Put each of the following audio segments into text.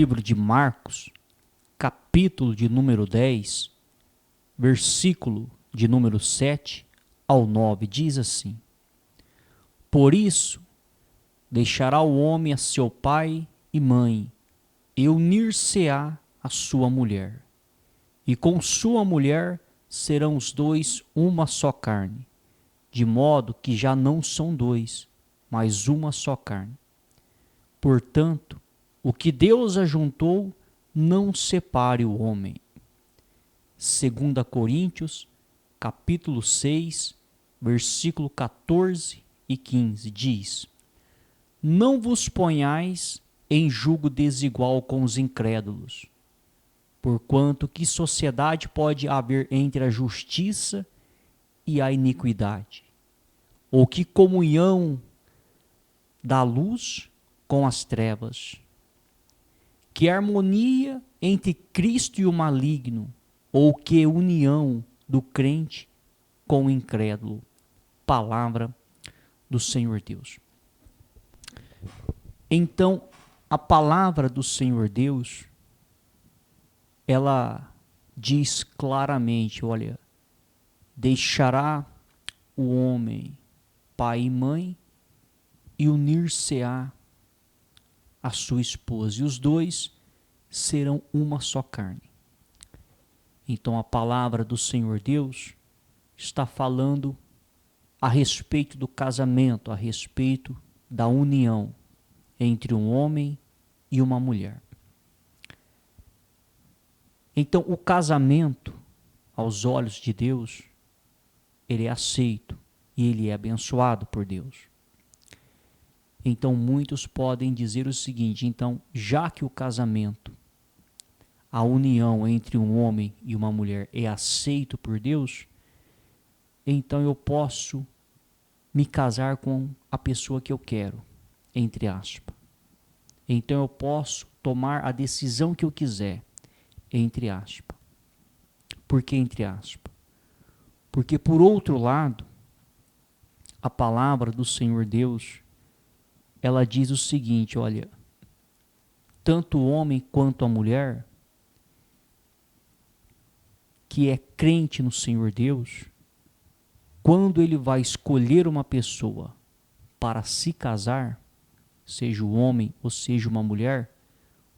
livro de Marcos, capítulo de número 10, versículo de número 7 ao 9, diz assim: Por isso, deixará o homem a seu pai e mãe, e unir-se-á à sua mulher, e com sua mulher serão os dois uma só carne, de modo que já não são dois, mas uma só carne. Portanto, o que Deus ajuntou, não separe o homem. 2 Coríntios, capítulo 6, versículo 14 e 15, diz: Não vos ponhais em julgo desigual com os incrédulos, porquanto que sociedade pode haver entre a justiça e a iniquidade? Ou que comunhão da luz com as trevas? Que harmonia entre Cristo e o maligno? Ou que união do crente com o incrédulo? Palavra do Senhor Deus. Então, a palavra do Senhor Deus, ela diz claramente, olha, deixará o homem pai e mãe e unir-se-á a sua esposa, e os dois serão uma só carne. Então a palavra do Senhor Deus está falando a respeito do casamento, a respeito da união entre um homem e uma mulher. Então o casamento, aos olhos de Deus, ele é aceito e ele é abençoado por Deus. Então muitos podem dizer o seguinte: então, já que o casamento, a união entre um homem e uma mulher é aceito por Deus, então eu posso me casar com a pessoa que eu quero, entre aspas. Então eu posso tomar a decisão que eu quiser, entre aspas. Por que entre aspas? Porque por outro lado, a palavra do Senhor Deus, ela diz o seguinte, olha, tanto o homem quanto a mulher que é crente no Senhor Deus, quando ele vai escolher uma pessoa para se casar, seja o homem ou seja uma mulher,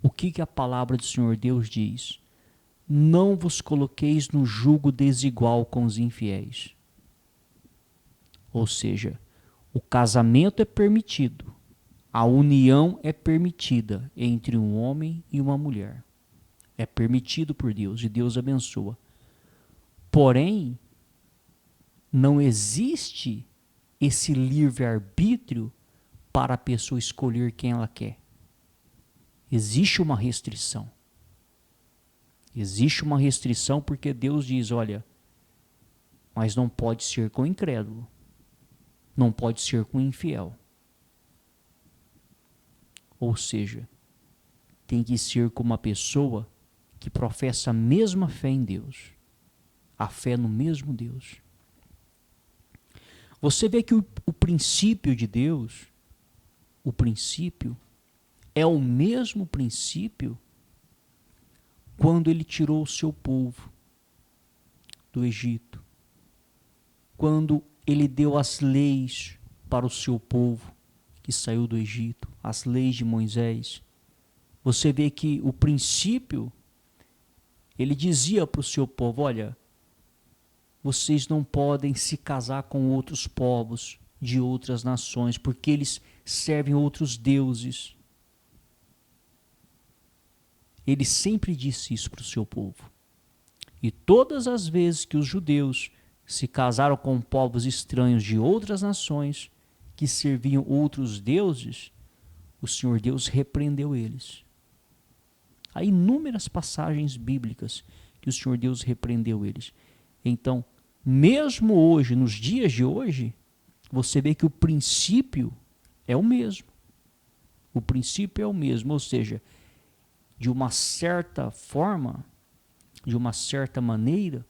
o que a palavra do Senhor Deus diz? Não vos coloqueis no jugo desigual com os infiéis. Ou seja, o casamento é permitido, a união é permitida entre um homem e uma mulher. É permitido por Deus e Deus abençoa. Porém, não existe esse livre-arbítrio para a pessoa escolher quem ela quer. Existe uma restrição. Existe uma restrição porque Deus diz, olha, mas não pode ser com incrédulo. Não pode ser com infiel. Ou seja, tem que ser com uma pessoa que professa a mesma fé em Deus. A fé no mesmo Deus. Você vê que o princípio de Deus, o princípio, é o mesmo princípio quando ele tirou o seu povo do Egito. Quando ele deu as leis para o seu povo que saiu do Egito, as leis de Moisés. Você vê que o princípio, ele dizia para o seu povo, olha, vocês não podem se casar com outros povos de outras nações, porque eles servem outros deuses. Ele sempre disse isso para o seu povo. E todas as vezes que os judeus se casaram com povos estranhos de outras nações, que serviam outros deuses, o Senhor Deus repreendeu eles. Há inúmeras passagens bíblicas que o Senhor Deus repreendeu eles. Então, mesmo hoje, nos dias de hoje, você vê que o princípio é o mesmo. O princípio é o mesmo, ou seja, de uma certa forma, de uma certa maneira,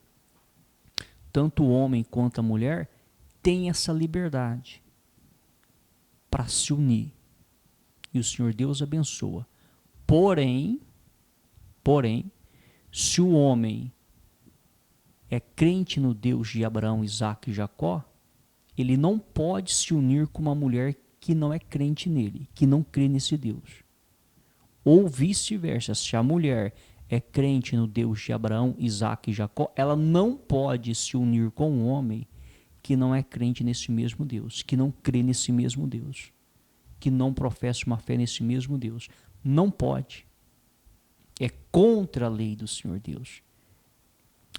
tanto o homem quanto a mulher têm essa liberdade para se unir. E o Senhor Deus abençoa. Porém, se o homem é crente no Deus de Abraão, Isaque e Jacó, ele não pode se unir com uma mulher que não é crente nele, que não crê nesse Deus. Ou vice-versa, se a mulher é crente no Deus de Abraão, Isaque e Jacó, ela não pode se unir com um homem que não é crente nesse mesmo Deus, que não crê nesse mesmo Deus, que não professa uma fé nesse mesmo Deus. Não pode. É contra a lei do Senhor Deus.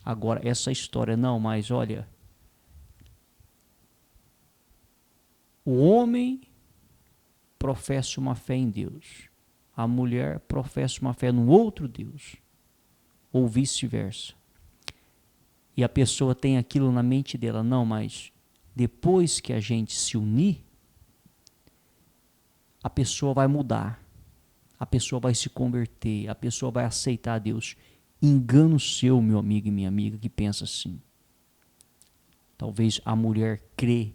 Agora, essa história, não, mas olha, o homem professa uma fé em Deus, a mulher professa uma fé num outro Deus, ou vice-versa. E a pessoa tem aquilo na mente dela, não, mas depois que a gente se unir, a pessoa vai mudar, a pessoa vai se converter, a pessoa vai aceitar Deus. Engano seu, meu amigo e minha amiga, que pensa assim. Talvez a mulher crê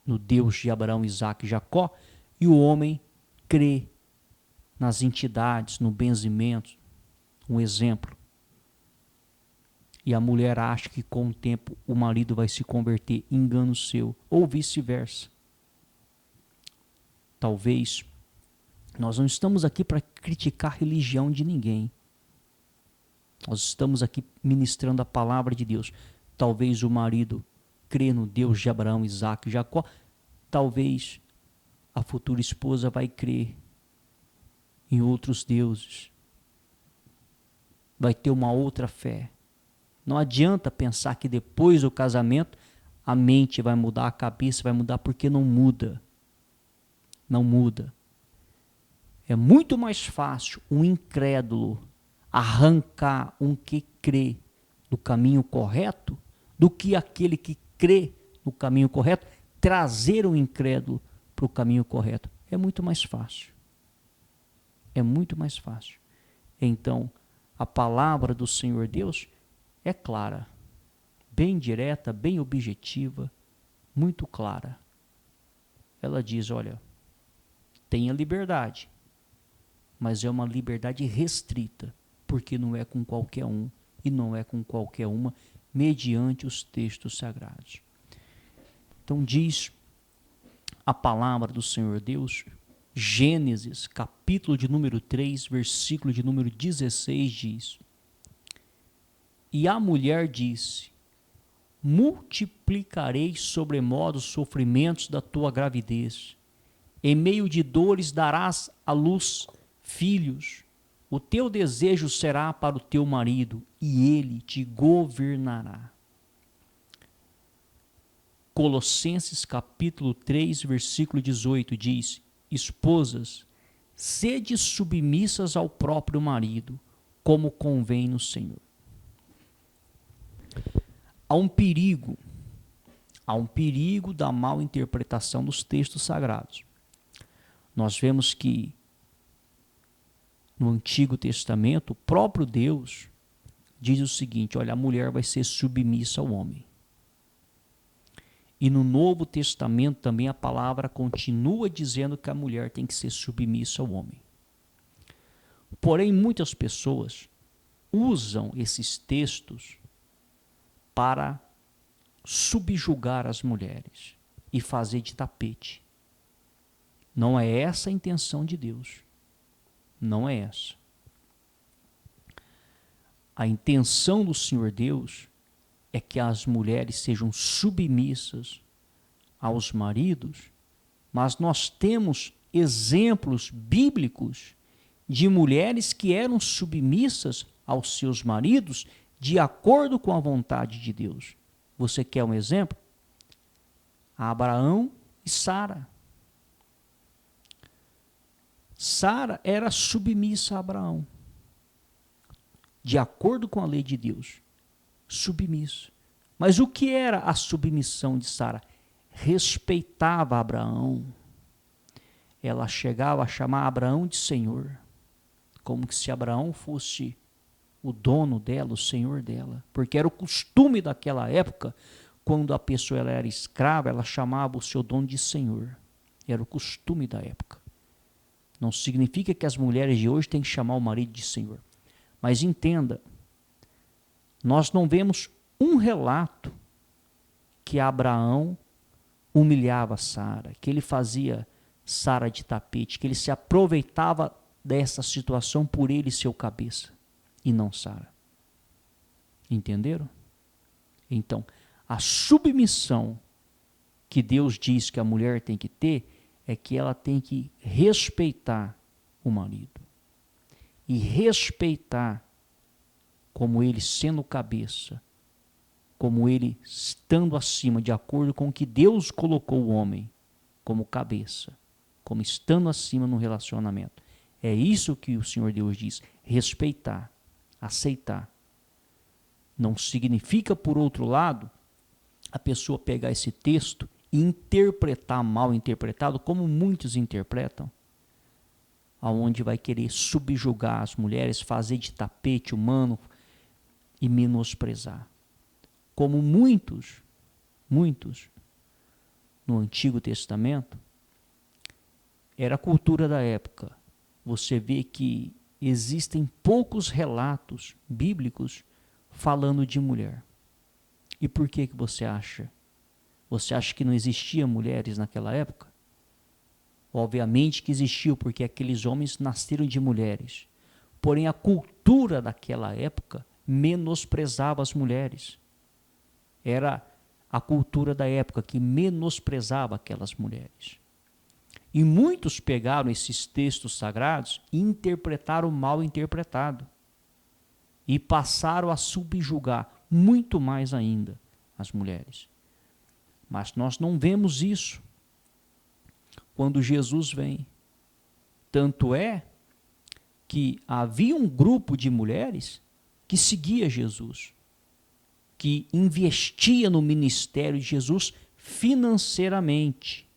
no Deus de Abraão, Isaque e Jacó, e o homem crê nas entidades, no benzimento, um exemplo. E a mulher acha que com o tempo o marido vai se converter, engano seu, ou vice-versa. Talvez, nós não estamos aqui para criticar a religião de ninguém. Nós estamos aqui ministrando a palavra de Deus. Talvez o marido crê no Deus de Abraão, Isaque e Jacó. Talvez a futura esposa vai crer em outros deuses. Vai ter uma outra fé. Não adianta pensar que depois do casamento a mente vai mudar, a cabeça vai mudar, porque não muda. Não muda. É muito mais fácil um incrédulo arrancar um que crê no caminho correto do que aquele que crê no caminho correto trazer o incrédulo para o caminho correto. É muito mais fácil. É muito mais fácil. Então, a palavra do Senhor Deus é clara, bem direta, bem objetiva, muito clara. Ela diz, olha, tenha liberdade, mas é uma liberdade restrita, porque não é com qualquer um e não é com qualquer uma, mediante os textos sagrados. Então diz a palavra do Senhor Deus, Gênesis, capítulo de número 3, versículo de número 16, diz: E a mulher disse, multiplicarei sobremodo os sofrimentos da tua gravidez. Em meio de dores darás à luz filhos. O teu desejo será para o teu marido, e ele te governará. Colossenses capítulo 3, versículo 18 diz: Esposas, sede submissas ao próprio marido, como convém no Senhor. Há um perigo da mal interpretação dos textos sagrados. Nós vemos que no Antigo Testamento, o próprio Deus diz o seguinte, olha, a mulher vai ser submissa ao homem. E no Novo Testamento também a palavra continua dizendo que a mulher tem que ser submissa ao homem. Porém, muitas pessoas usam esses textos para subjugar as mulheres e fazer de tapete. Não é essa a intenção de Deus. Não é essa. A intenção do Senhor Deus é que as mulheres sejam submissas aos maridos, mas nós temos exemplos bíblicos de mulheres que eram submissas aos seus maridos de acordo com a vontade de Deus. Você quer um exemplo? Abraão e Sara. Sara era submissa a Abraão, de acordo com a lei de Deus, submissa. Mas o que era a submissão de Sara? Respeitava Abraão. Ela chegava a chamar Abraão de Senhor, como se Abraão fosse o dono dela, o senhor dela, porque era o costume daquela época, quando a pessoa ela era escrava, ela chamava o seu dono de senhor, era o costume da época. Não significa que as mulheres de hoje têm que chamar o marido de senhor. Mas entenda, nós não vemos um relato que Abraão humilhava Sara, que ele fazia Sara de tapete, que ele se aproveitava dessa situação por ele ser o cabeça e não Sara. Entenderam? Então, a submissão que Deus diz que a mulher tem que ter é que ela tem que respeitar o marido. E respeitar como ele sendo cabeça, como ele estando acima, de acordo com o que Deus colocou o homem como cabeça, como estando acima no relacionamento. É isso que o Senhor Deus diz, respeitar, aceitar. Não significa, por outro lado, a pessoa pegar esse texto e interpretar mal interpretado, como muitos interpretam, aonde vai querer subjugar as mulheres, fazer de tapete humano e menosprezar. Como muitos no Antigo Testamento, era a cultura da época. Você vê que existem poucos relatos bíblicos falando de mulher. E por que você acha? Você acha que não existia mulheres naquela época? Obviamente que existiu, porque aqueles homens nasceram de mulheres. Porém, a cultura daquela época menosprezava as mulheres. Era a cultura da época que menosprezava aquelas mulheres. E muitos pegaram esses textos sagrados e interpretaram mal interpretado. E passaram a subjugar muito mais ainda as mulheres. Mas nós não vemos isso quando Jesus vem. Tanto é que havia um grupo de mulheres que seguia Jesus, que investia no ministério de Jesus financeiramente,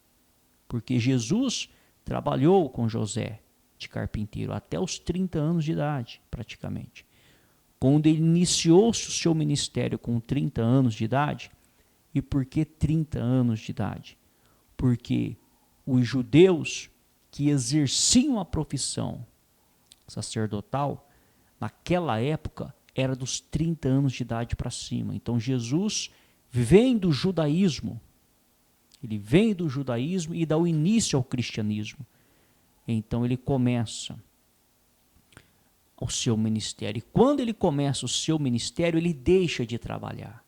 porque Jesus trabalhou com José de carpinteiro até os 30 anos de idade, praticamente. Quando ele iniciou o seu ministério com 30 anos de idade, e por que 30 anos de idade? Porque os judeus que exerciam a profissão sacerdotal, naquela época, era dos 30 anos de idade para cima. Então Jesus vem do judaísmo, ele vem do judaísmo e dá o início ao cristianismo. Então ele começa o seu ministério. E quando ele começa o seu ministério, ele deixa de trabalhar.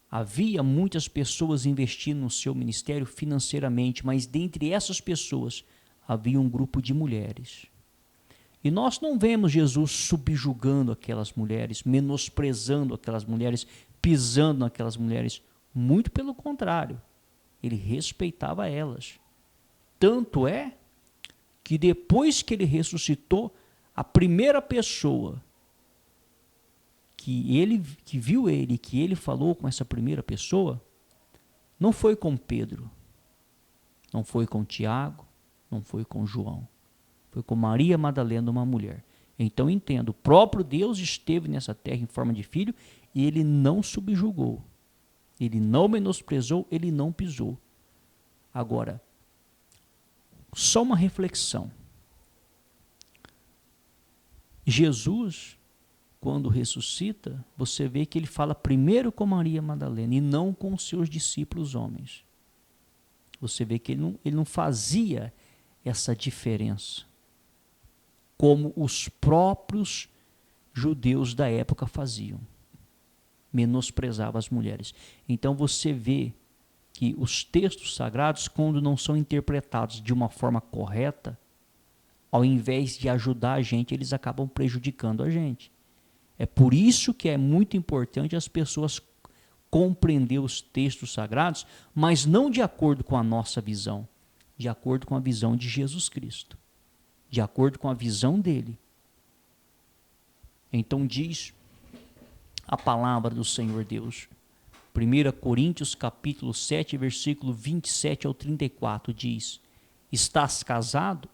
Havia muitas pessoas investindo no seu ministério financeiramente, mas dentre essas pessoas havia um grupo de mulheres. E nós não vemos Jesus subjugando aquelas mulheres, menosprezando aquelas mulheres, pisando naquelas mulheres. Muito pelo contrário, ele respeitava elas. Tanto é que depois que ele ressuscitou, a primeira pessoa que viu ele, que ele falou com essa primeira pessoa, não foi com Pedro, não foi com Tiago, não foi com João, foi com Maria Madalena, uma mulher. Então entendo, o próprio Deus esteve nessa terra em forma de filho e ele não subjugou, ele não menosprezou, ele não pisou. Agora, só uma reflexão. Jesus, quando ressuscita, você vê que ele fala primeiro com Maria Madalena e não com os seus discípulos homens. Você vê que ele não fazia essa diferença, como os próprios judeus da época faziam. Menosprezava as mulheres. Então você vê que os textos sagrados, quando não são interpretados de uma forma correta, ao invés de ajudar a gente, eles acabam prejudicando a gente. É por isso que é muito importante as pessoas compreender os textos sagrados, mas não de acordo com a nossa visão, de acordo com a visão de Jesus Cristo, de acordo com a visão dele. Então diz a palavra do Senhor Deus. 1 Coríntios capítulo 7, versículo 27 ao 34 diz: estás casado?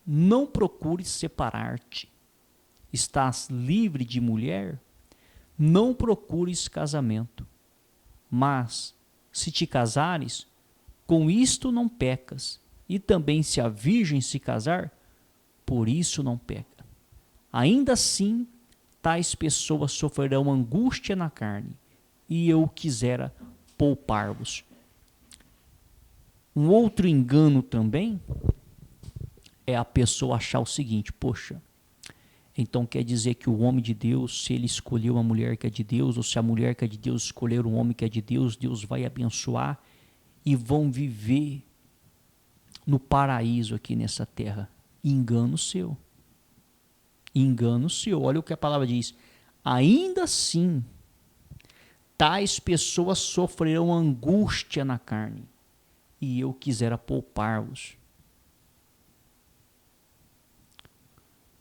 Não procures separar-te. Estás livre de mulher? Não procures casamento. Mas, se te casares, com isto não pecas, e também se a virgem se casar, por isso não peca. Ainda assim, tais pessoas sofrerão angústia na carne, e eu quisera poupar-vos. Um outro engano também é a pessoa achar o seguinte: poxa, então quer dizer que o homem de Deus, se ele escolher uma mulher que é de Deus, ou se a mulher que é de Deus escolher um homem que é de Deus, Deus vai abençoar e vão viver no paraíso aqui nessa terra. Engano seu. Engano seu. Olha o que a palavra diz. Ainda assim, tais pessoas sofrerão angústia na carne, e eu quisera poupar-vos.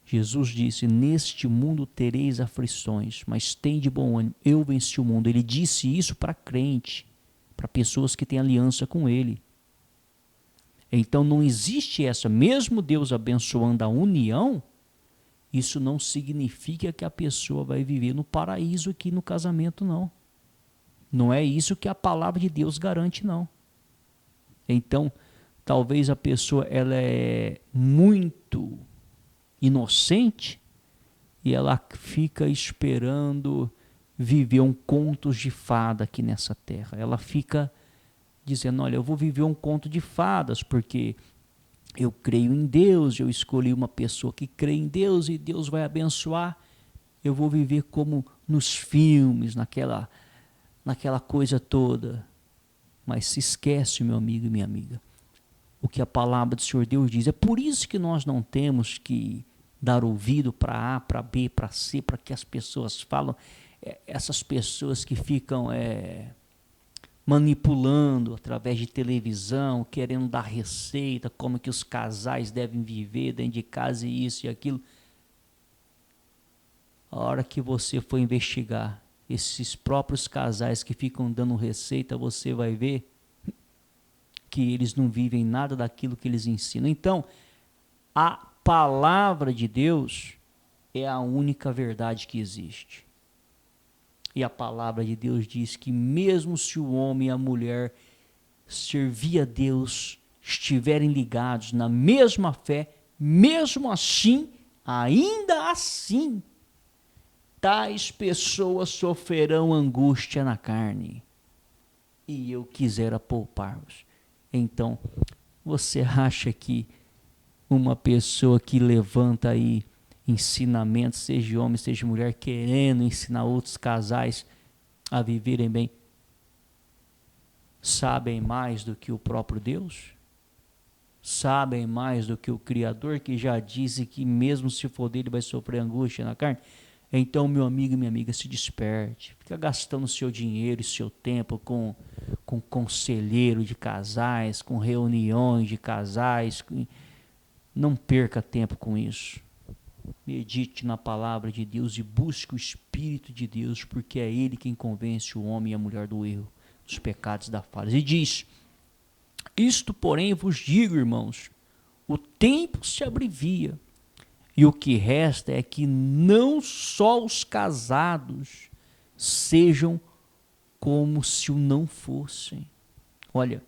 Jesus disse: neste mundo tereis aflições, mas tende bom ânimo, eu venci o mundo. Ele disse isso para crente, para pessoas que têm aliança com ele. Então não existe essa, mesmo Deus abençoando a união, isso não significa que a pessoa vai viver no paraíso aqui no casamento, não. Não é isso que a palavra de Deus garante, não. Então, talvez a pessoa ela é muito inocente e ela fica esperando viver um conto de fada aqui nessa terra. Ela fica dizendo: olha, eu vou viver um conto de fadas porque eu creio em Deus, eu escolhi uma pessoa que crê em Deus e Deus vai abençoar. Eu vou viver como nos filmes, naquela coisa toda. Mas se esquece, meu amigo e minha amiga, o que a palavra do Senhor Deus diz. É por isso que nós não temos que dar ouvido para A, para B, para C, para que as pessoas falam. Essas pessoas que ficam manipulando através de televisão, querendo dar receita, como que os casais devem viver dentro de casa, e isso e aquilo. A hora que você for investigar esses próprios casais que ficam dando receita, você vai ver que eles não vivem nada daquilo que eles ensinam. Então, a palavra de Deus é a única verdade que existe. E a palavra de Deus diz que mesmo se o homem e a mulher servir a Deus, estiverem ligados na mesma fé, mesmo assim, ainda assim, tais pessoas sofrerão angústia na carne, e eu quisera poupar-vos. Então, você acha que uma pessoa que levanta aí ensinamentos, seja homem, seja mulher, querendo ensinar outros casais a viverem bem, sabem mais do que o próprio Deus? Sabem mais do que o Criador, que já disse que mesmo se for dele vai sofrer angústia na carne? Então, meu amigo e minha amiga, se desperte. Fica gastando seu dinheiro e seu tempo com conselheiro de casais, com reuniões de casais. Não perca tempo com isso. Medite na palavra de Deus e busque o Espírito de Deus, porque é Ele quem convence o homem e a mulher do erro, dos pecados, da falha. E diz: isto, porém, vos digo, irmãos, o tempo se abrevia, e o que resta é que não só os casados sejam como se o não fossem. Olha,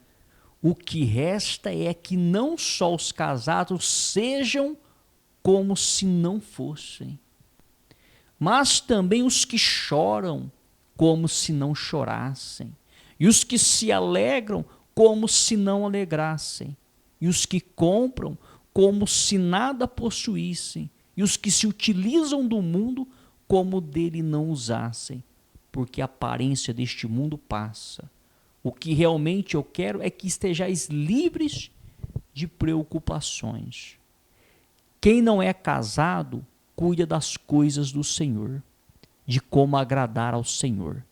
o que resta é que não só os casados sejam como se não fossem, mas também os que choram como se não chorassem, e os que se alegram como se não alegrassem, e os que compram como se nada possuíssem, e os que se utilizam do mundo como dele não usassem, porque a aparência deste mundo passa. O que realmente eu quero é que estejais livres de preocupações. Quem não é casado, cuida das coisas do Senhor, de como agradar ao Senhor.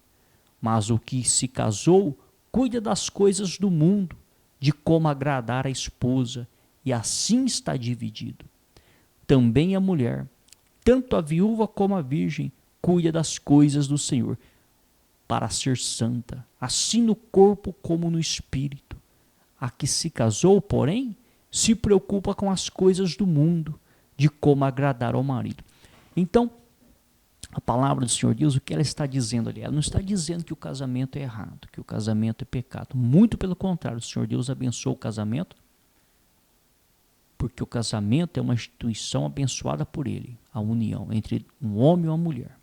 Mas o que se casou, cuida das coisas do mundo, de como agradar a esposa, e assim está dividido. Também a mulher, tanto a viúva como a virgem, cuida das coisas do Senhor, para ser santa, assim no corpo como no espírito. A que se casou, porém, se preocupa com as coisas do mundo, de como agradar ao marido. Então, a palavra do Senhor Deus, o que ela está dizendo ali? Ela não está dizendo que o casamento é errado, que o casamento é pecado. Muito pelo contrário, o Senhor Deus abençoa o casamento, porque o casamento é uma instituição abençoada por ele, a união entre um homem e uma mulher.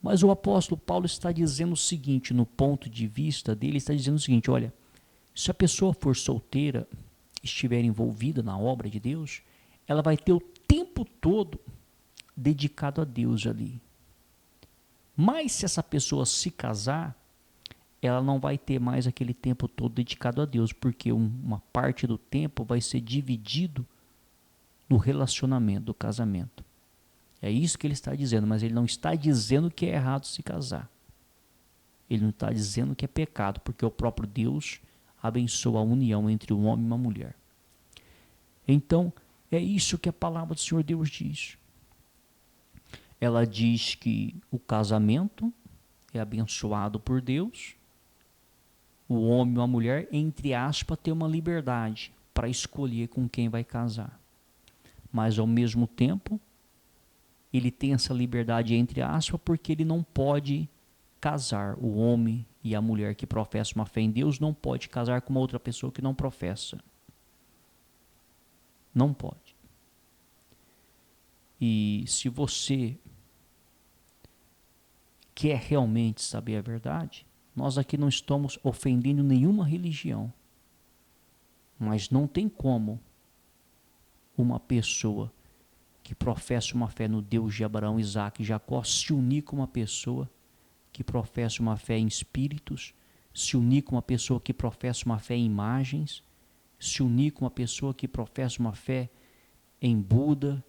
Mas o apóstolo Paulo está dizendo o seguinte, no ponto de vista dele, está dizendo o seguinte, olha, se a pessoa for solteira, estiver envolvida na obra de Deus, ela vai ter o tempo todo dedicado a Deus ali. Mas se essa pessoa se casar, ela não vai ter mais aquele tempo todo dedicado a Deus, porque uma parte do tempo vai ser dividido no relacionamento, do casamento. É isso que ele está dizendo, mas ele não está dizendo que é errado se casar. Ele não está dizendo que é pecado, porque o próprio Deus abençoa a união entre um homem e uma mulher. Então, é isso que a palavra do Senhor Deus diz. Ela diz que o casamento é abençoado por Deus. O homem ou a mulher, entre aspas, tem uma liberdade para escolher com quem vai casar. Mas, ao mesmo tempo, ele tem essa liberdade, entre aspas, porque ele não pode casar. O homem e a mulher que professam uma fé em Deus não pode casar com uma outra pessoa que não professa. Não pode. E se você quer realmente saber a verdade, nós aqui não estamos ofendendo nenhuma religião. Mas não tem como uma pessoa que professa uma fé no Deus de Abraão, Isaac e Jacó se unir com uma pessoa que professa uma fé em espíritos, se unir com uma pessoa que professa uma fé em imagens, se unir com uma pessoa que professa uma fé em Buda,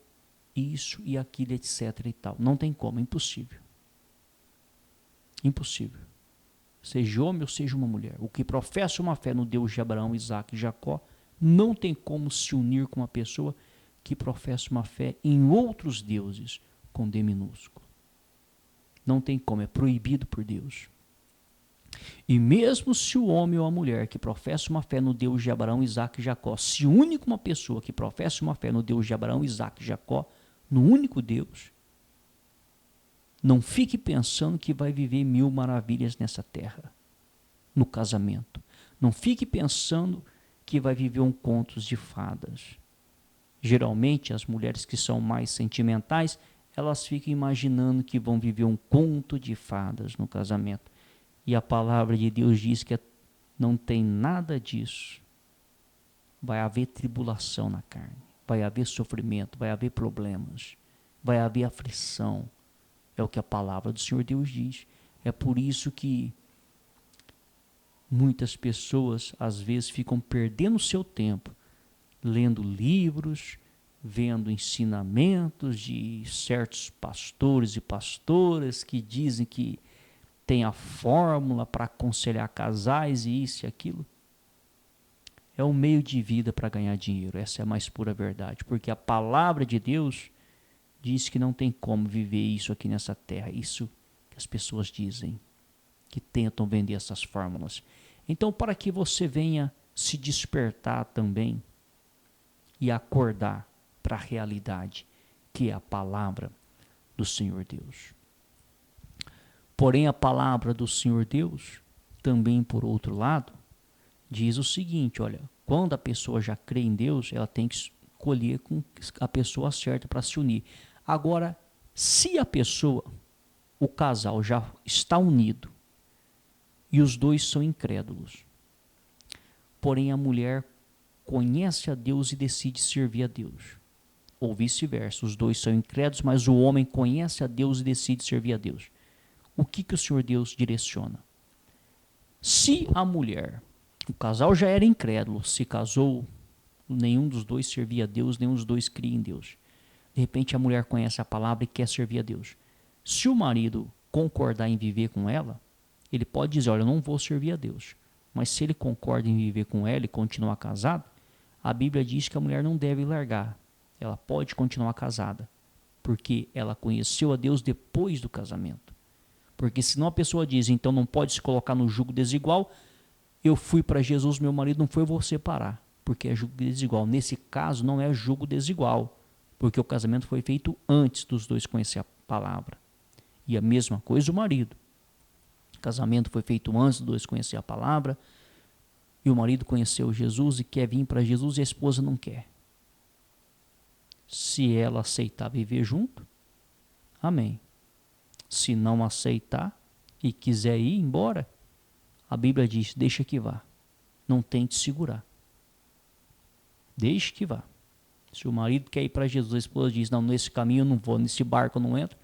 isso e aquilo, etc. e tal. Não tem como, é impossível. Impossível. Seja homem ou seja uma mulher. O que professa uma fé no Deus de Abraão, Isaac e Jacó, não tem como se unir com uma pessoa que professa uma fé em outros deuses, com D minúsculo. Não tem como, é proibido por Deus. E mesmo se o homem ou a mulher que professa uma fé no Deus de Abraão, Isaac e Jacó se une com uma pessoa que professa uma fé no Deus de Abraão, Isaac e Jacó, no único Deus, não fique pensando que vai viver 1000 maravilhas nessa terra, no casamento. Não fique pensando que vai viver um contos de fadas. Geralmente, as mulheres que são mais sentimentais, elas ficam imaginando que vão viver um conto de fadas no casamento. E a palavra de Deus diz que não tem nada disso. Vai haver tribulação na carne, vai haver sofrimento, vai haver problemas, vai haver aflição. É o que a palavra do Senhor Deus diz. É por isso que muitas pessoas, às vezes, ficam perdendo o seu tempo lendo livros, vendo ensinamentos de certos pastores e pastoras que dizem que tem a fórmula para aconselhar casais e isso e aquilo. É um meio de vida para ganhar dinheiro, essa é a mais pura verdade, porque a palavra de Deus diz que não tem como viver isso aqui nessa terra, isso que as pessoas dizem, que tentam vender essas fórmulas. Então, para que você venha se despertar também e acordar para a realidade, que é a palavra do Senhor Deus. Porém, a palavra do Senhor Deus, também por outro lado, diz o seguinte, olha, quando a pessoa já crê em Deus, ela tem que escolher com a pessoa certa para se unir. Agora, se a pessoa, o casal já está unido e os dois são incrédulos, porém a mulher conhece a Deus e decide servir a Deus, ou vice-versa, os dois são incrédulos, mas o homem conhece a Deus e decide servir a Deus. O que o Senhor Deus direciona? Se a mulher, o casal já era incrédulo, se casou, nenhum dos dois servia a Deus, nenhum dos dois cria em Deus. De repente a mulher conhece a palavra e quer servir a Deus. Se o marido concordar em viver com ela, ele pode dizer, olha, eu não vou servir a Deus. Mas se ele concorda em viver com ela e continuar casado, a Bíblia diz que a mulher não deve largar. Ela pode continuar casada, porque ela conheceu a Deus depois do casamento. Porque senão a pessoa diz, então não pode se colocar no jugo desigual, eu fui para Jesus, meu marido não foi, eu vou separar, porque é jugo desigual. Nesse caso não é jugo desigual, porque o casamento foi feito antes dos dois conhecer a palavra. E a mesma coisa o marido. O casamento foi feito antes dos dois conhecer a palavra, e o marido conheceu Jesus e quer vir para Jesus e a esposa não quer. Se ela aceitar viver junto, amém. Se não aceitar e quiser ir embora, a Bíblia diz, deixa que vá. Não tente segurar. Deixe que vá. Se o marido quer ir para Jesus, a esposa diz, não, nesse caminho eu não vou, nesse barco eu não entro,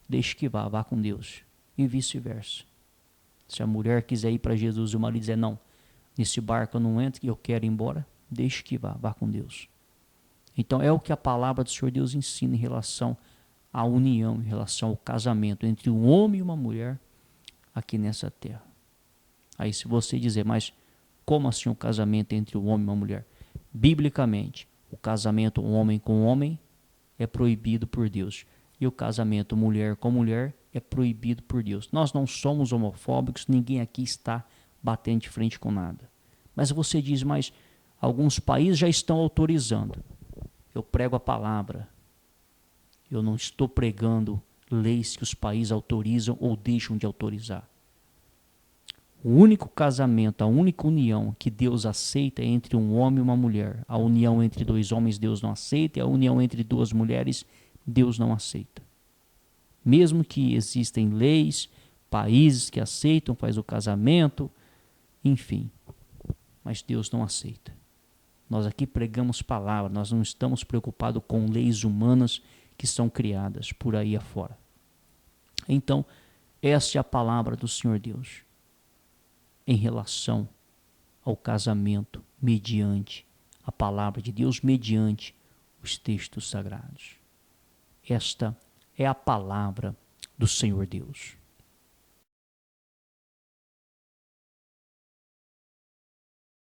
deixe que vá, vá com Deus. E vice-versa. Se a mulher quiser ir para Jesus e o marido dizer, não, nesse barco eu não entro, eu quero ir embora, deixe que vá, vá com Deus. Então é o que a palavra do Senhor Deus ensina em relação à união, em relação ao casamento entre um homem e uma mulher aqui nessa terra. Aí se você dizer, mas como assim o casamento entre um homem e uma mulher? Biblicamente, o casamento um homem com homem é proibido por Deus. E o casamento mulher com mulher é proibido por Deus. Nós não somos homofóbicos, ninguém aqui está batendo de frente com nada. Mas você diz, mas alguns países já estão autorizando. Eu prego a palavra. Eu não estou pregando leis que os países autorizam ou deixam de autorizar. O único casamento, a única união que Deus aceita é entre um homem e uma mulher. A união entre dois homens Deus não aceita e a união entre duas mulheres Deus não aceita. Mesmo que existem leis, países que aceitam, faz o casamento, enfim. Mas Deus não aceita. Nós aqui pregamos palavra, nós não estamos preocupados com leis humanas que são criadas por aí afora. Então, esta é a palavra do Senhor Deus em relação ao casamento mediante a palavra de Deus, mediante os textos sagrados. Esta é a palavra do Senhor Deus.